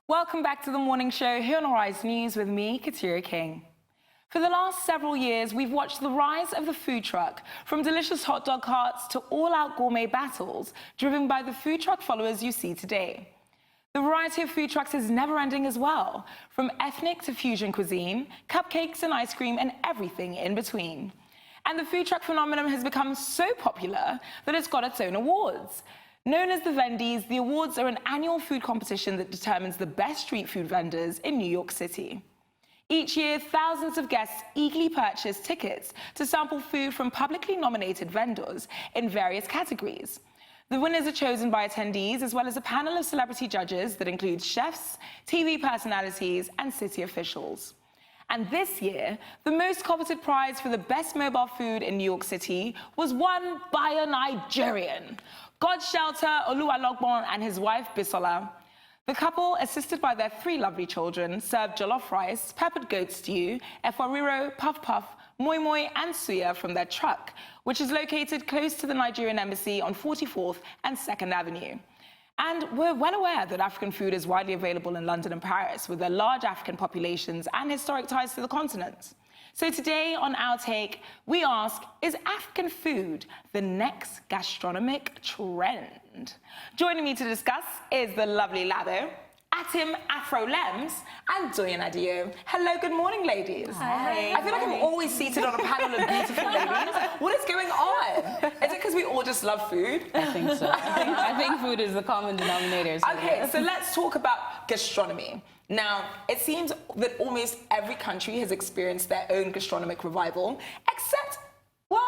Welcome back to the morning show here on Arise News with me, Katira King. For the last several years, we've watched the rise of the food truck, from delicious hot dog carts to all-out gourmet battles, driven by the food truck followers you see today. The variety of food trucks is never-ending as well, from ethnic to fusion cuisine, cupcakes and ice cream, and everything in between. And the food truck phenomenon has become so popular that it's got its own awards. Known as the Vendies, the awards are an annual food competition that determines the best street food vendors in New York City. Each year, thousands of guests eagerly purchase tickets to sample food from publicly nominated vendors in various categories. The winners are chosen by attendees, as well as a panel of celebrity judges that includes chefs, TV personalities, and city officials. And this year, the most coveted prize for the best mobile food in New York City was won by a Nigerian. God shelter Oluwalogbon and his wife Bisola. The couple, assisted by their 3 lovely children, served jollof rice, peppered goat stew, eforiro, puff puff, moi moi and suya from their truck, which is located close to the Nigerian embassy on 44th and 2nd Avenue. And we're well aware that African food is widely available in London and Paris, with their large African populations and historic ties to the continent. So today on Our Take, we ask, is African food the next gastronomic trend? Joining me to discuss is the lovely Labo, Atim Afro Lems, and Doyen Adio. Hello, good morning, ladies. Hi. I feel like I'm always seated on a panel of beautiful ladies. What is going on? Is it because we all just love food? I think so. I think food is the common denominator. So Okay, so let's talk about gastronomy. Now, it seems that almost every country has experienced their own gastronomic revival, except, well,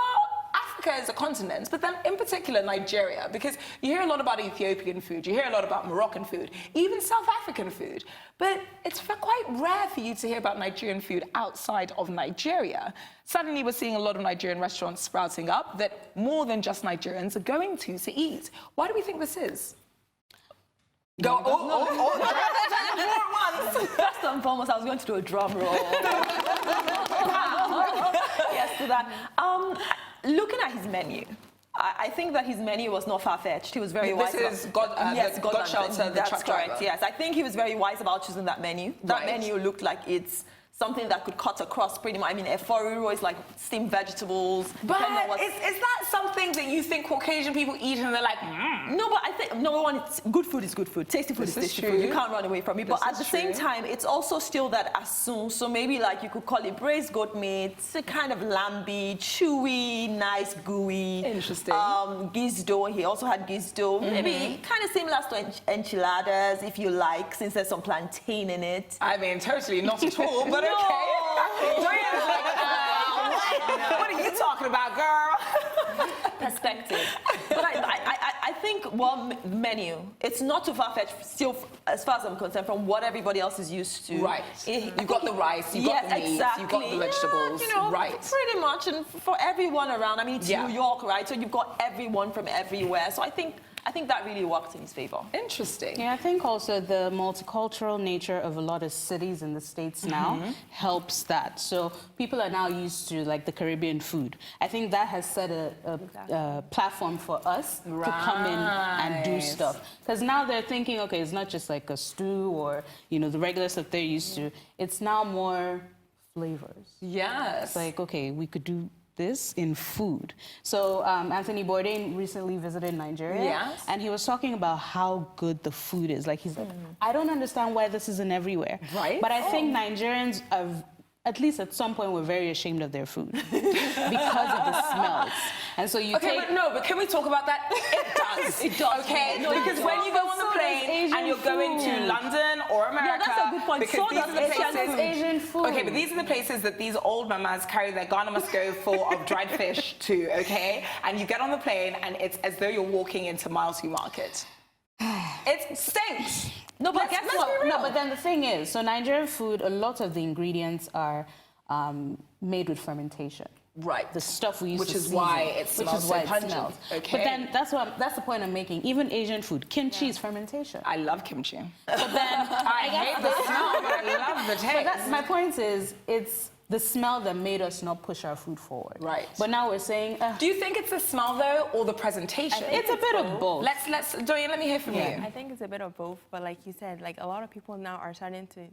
Africa as a continent, but then in particular Nigeria, because you hear a lot about Ethiopian food, you hear a lot about Moroccan food, even South African food, but it's quite rare for you to hear about Nigerian food outside of Nigeria. Suddenly we're seeing a lot of Nigerian restaurants sprouting up that more than just Nigerians are going to eat. Why do we think this is? Go, First and foremost, I was going to do a drum roll. Yes, to that. Looking at his menu, I think that his menu was not far-fetched. He was very wise. This is God Shelter, the that's truck correct, driver. yes. I think he was very wise about choosing that menu. That Right. menu looked like it's something that could cut across pretty much. I mean, eforiro is like steamed vegetables. But is that something that you think Caucasian people eat and they're like, No, but I think, number one, good food is good food. Tasty food is tasty food. You can't run away from it. But at the same time, it's also still that asun. So maybe like you could call it braised goat meat. It's a kind of lamby, chewy, nice, gooey. Interesting. Gizdo. He also had gizdo. Maybe kind of similar to enchiladas, if you like, since there's some plantain in it. I mean, totally not at all, but okay. Doyen's like, what are you talking about, girl? Perspective. But I think, well, menu, it's not too far-fetched still, as far as I'm concerned, from what everybody else is used to. Right. You've got the rice, you've got the meat, exactly. you've got the vegetables. Yeah, you know, right. pretty much, and for everyone around. I mean, it's New York, right? So you've got everyone from everywhere. So I think that really worked in his favor. Interesting. Yeah, I think also the multicultural nature of a lot of cities in the States now helps that. So people are now used to like the Caribbean food. I think that has set a platform for us to come in and do stuff. Because now they're thinking, okay, it's not just like a stew or, you know, the regular stuff they're used to. It's now more flavors. Yes. It's like, okay, we could do this in food. So Anthony Bourdain recently visited Nigeria, and he was talking about how good the food is. Like, he's like, I don't understand why this isn't everywhere. Right. But I think Nigerians are, at least at some point, were very ashamed of their food because of the smells. And so you but can we talk about that? It does. It does. Okay? No, because when you go on the plane and you're going to London or America, that's a good point. because these are the places, Asian food. Okay, but these are the places that these old mamas carry their Ghana must go full of dried fish to, okay? And you get on the plane and it's as though you're walking into Mile 2 Market. It stinks. No, but Let's be real. No, but then the thing is, so Nigerian food, a lot of the ingredients are made with fermentation. Right. The stuff we use Which to is season, why it smells so pungent. Okay. But then that's the point I'm making. Even Asian food, kimchi is fermentation. I love kimchi. But then I hate the smell, but I love the taste. But my point is, it's the smell that made us not push our food forward. Right. But now we're saying... Do you think it's the smell, though, or the presentation? It's a bit of both. Dorian, let me hear from you. I think it's a bit of both, but like you said, like a lot of people now are starting to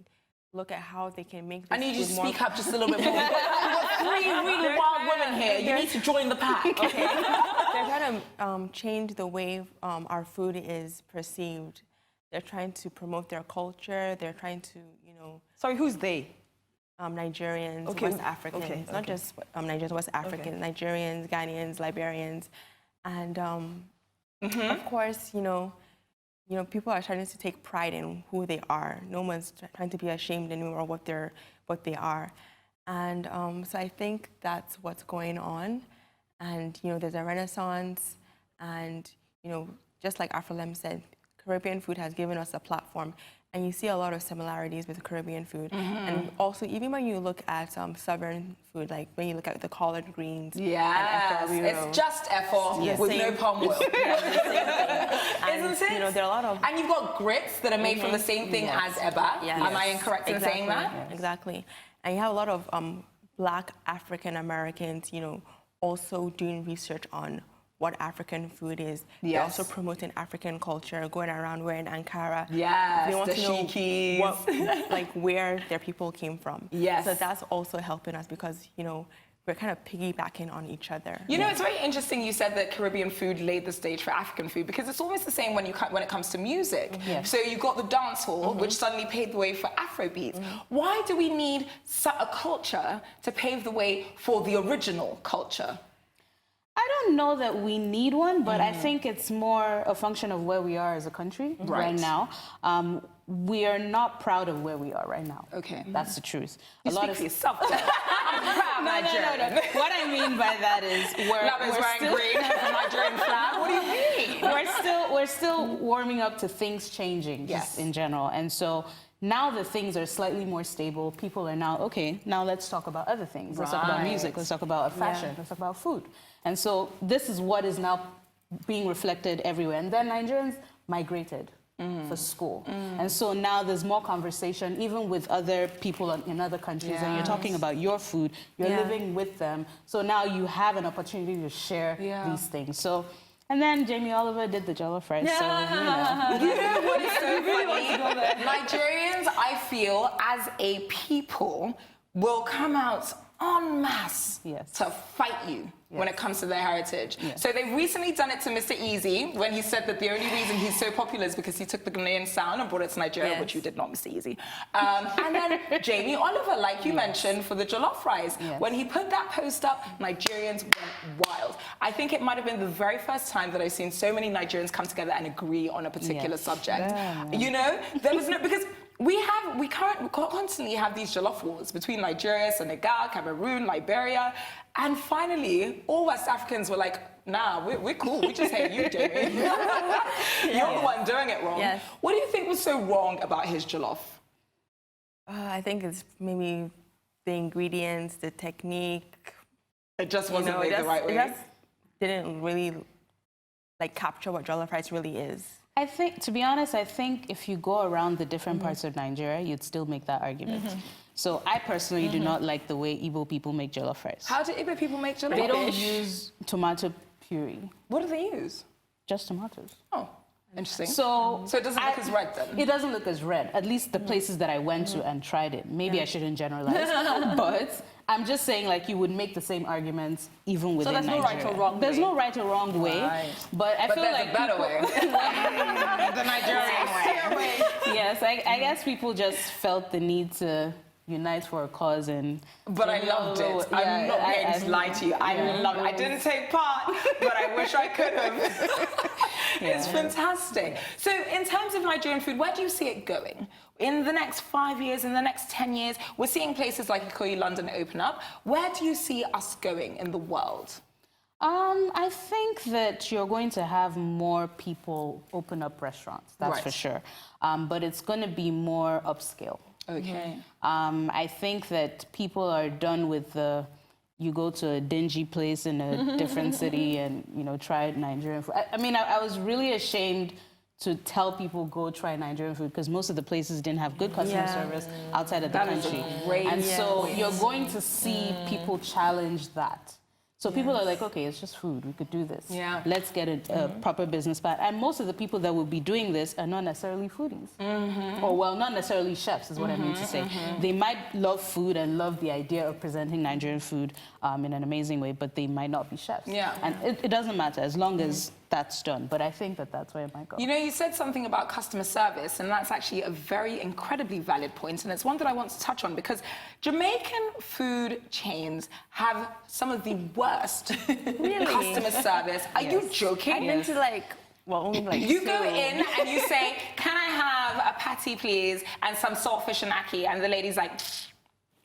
look at how they can make this I need you to food more... speak up just a little bit more. We've got three really wild women here. You need to join the pack. Okay. They're trying to change the way our food is perceived. They're trying to promote their culture. They're trying to, you know... Sorry, who's they? Nigerians, Okay. West Africans, not just Nigerians, West Africans, Nigerians, Ghanaians, Liberians, and of course, you know, people are trying to take pride in who they are. No one's trying to be ashamed anymore of what they are, and so I think that's what's going on, and you know, there's a renaissance, and you know, just like Afrolem said, Caribbean food has given us a platform. And you see a lot of similarities with Caribbean food. And also, even when you look at Southern food, like when you look at the collard greens. Yes, it's just effort with no palm oil. Isn't it? You know, there are a lot of... And you've got grits that are made from the same thing as Eba. Yes. Am I incorrect in saying that? Exactly. And you have a lot of Black African Americans, you know, also doing research on what African food is. Yes. They're also promoting African culture, going around wearing Ankara. Yes, they want the to know shikis. like where their people came from. Yes. So that's also helping us because, you know, we're kind of piggybacking on each other. You know, it's very interesting you said that Caribbean food laid the stage for African food because it's almost the same when it comes to music. Yes. So you got the dance hall, which suddenly paved the way for Afrobeats. Why do we need a culture to pave the way for the original culture? I don't know that we need one, but I think it's more a function of where we are as a country right now. We are not proud of where we are right now. Okay. That's the truth. You speak for yourself. I'm proud Nigerian. No. What I mean by that is we're wearing green from Nigerian flag. What do you mean? We're still warming up to things changing just in general. And so now that things are slightly more stable, people are now, okay, now let's talk about other things. Let's talk about music, let's talk about fashion, let's talk about food. And so this is what is now being reflected everywhere. And then Nigerians migrated for school. And so now there's more conversation, even with other people in other countries, and you're talking about your food, you're living with them. So now you have an opportunity to share these things. So, and then Jamie Oliver did the jollof rice, so, you know. You know what is so funny? Nigerians, I feel, as a people, will come out en masse to fight you when it comes to their heritage. So they've recently done it to Mr. Easy when he said that the only reason he's so popular is because he took the Ghanaian sound and brought it to Nigeria, which you did not, Mr. Easy. And then Jamie Oliver, like you mentioned, for the jollof rice. When he put that post up, Nigerians went wild. I think it might have been the very first time that I've seen so many Nigerians come together and agree on a particular subject. You know, there was no, because we constantly have these jollof wars between Nigeria, Senegal, Cameroon, Liberia, and finally, all West Africans were like, nah, we're cool. We just hate you, Jamie. You're the one doing it wrong. What do you think was so wrong about his jollof? I think it's maybe the ingredients, the technique. It just wasn't made the right way. It just didn't really capture what jollof rice really is. I think, to be honest, I think if you go around the different parts of Nigeria, you'd still make that argument. So I personally do not like the way Igbo people make jollof rice. How do Igbo people make jollof rice? They don't use tomato puree. What do they use? Just tomatoes. Oh, interesting. So it doesn't look as red then? It doesn't look as red, at least the places that I went to and tried it. Maybe I shouldn't generalize, but I'm just saying, like, you would make the same arguments even within Nigeria. So there's no right or wrong way? There's no right or wrong way, but I feel like there's a better way. The Nigerian way. Yes, I guess people just felt the need to unite for a cause and... But I loved it. I'm not going to lie to you. I loved it. I didn't take part, but I wish I could have. It's fantastic. So in terms of Nigerian food, where do you see it going? In the next 5 years, in the next 10 years, we're seeing places like Ikoyi, London open up. Where do you see us going in the world? I think that you're going to have more people open up restaurants, that's for sure. But it's going to be more upscale. Okay. I think that people are done with the, you go to a dingy place in a different city and, you know, try Nigerian food. I mean, I was really ashamed to tell people go try Nigerian food because most of the places didn't have good customer service outside of the country. And so you're going to see people challenge that. So people are like, okay, it's just food. We could do this. Yeah. Let's get a proper business plan. And most of the people that will be doing this are not necessarily foodies. Or, well, not necessarily chefs is what I mean to say. They might love food and love the idea of presenting Nigerian food in an amazing way, but they might not be chefs. Yeah. And it doesn't matter as long as that's done. But I think that that's where it might go. You know, you said something about customer service, and that's actually a very incredibly valid point, and it's one that I want to touch on because Jamaican food chains have some of the worst customer service. Are you joking? I've been to like, well, only like You two. go in and you say, "Can I have a patty, please, and some saltfish and ackee?" And the lady's like,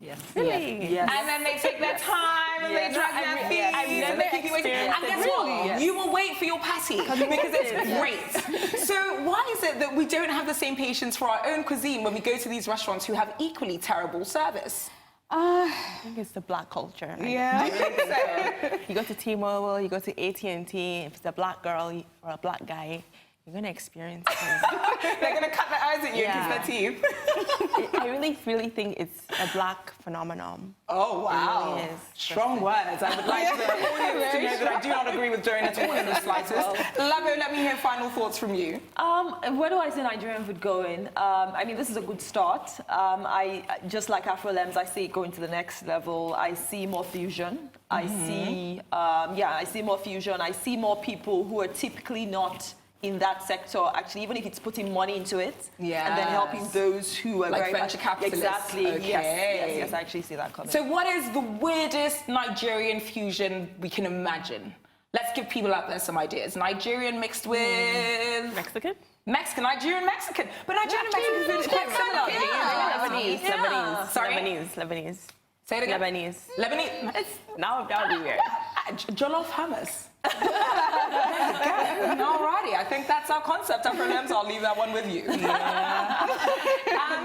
Yes. Really? Yes. and then they take their time and they drag their feet. I've never and guess what? You will wait for your patty because it's great. So why is it that we don't have the same patience for our own cuisine when we go to these restaurants who have equally terrible service? I think it's the black culture. Yeah. I really think so. You go to T-Mobile, you go to AT&T, if it's a black girl or a black guy, you're going to experience it. They're going to cut their eyes at you and kiss their teeth. I really think it's a black phenomenon. Oh, wow. It really is. Strong words. I would like the audience to know that I do not agree with Joan at all in the slightest. Labo, let me hear final thoughts from you. Where do I see Nigerian food going? I mean, this is a good start. I just like Afro Lems, I see it going to the next level. I see more fusion. I see more fusion. I see more people who are typically not in that sector, actually, even if it's putting money into it, and then helping those who are like very venture capitalists. Exactly. Okay. Yes, I actually see that coming. So what is the weirdest Nigerian fusion we can imagine? Let's give people out there some ideas. Nigerian mixed with... Mexican? Mexican, Nigerian, Mexican. But Nigerian and Mexican food is quite similar. Lebanese. Sorry? Lebanese. Say it again. Lebanese. Lebanese. Now that would be weird. Jollof hummus. Alrighty, I think that's our concept. Afro Lems, I'll leave that one with you. And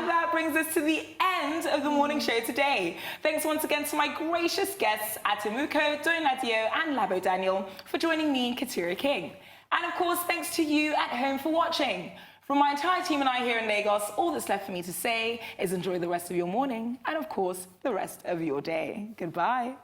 that brings us to the end of the morning show today. Thanks once again to my gracious guests, Atimuko, Donadio, and Labo Daniel, for joining me, Katura King. And of course, thanks to you at home for watching. From my entire team and I here in Lagos, all that's left for me to say is enjoy the rest of your morning and, of course, the rest of your day. Goodbye.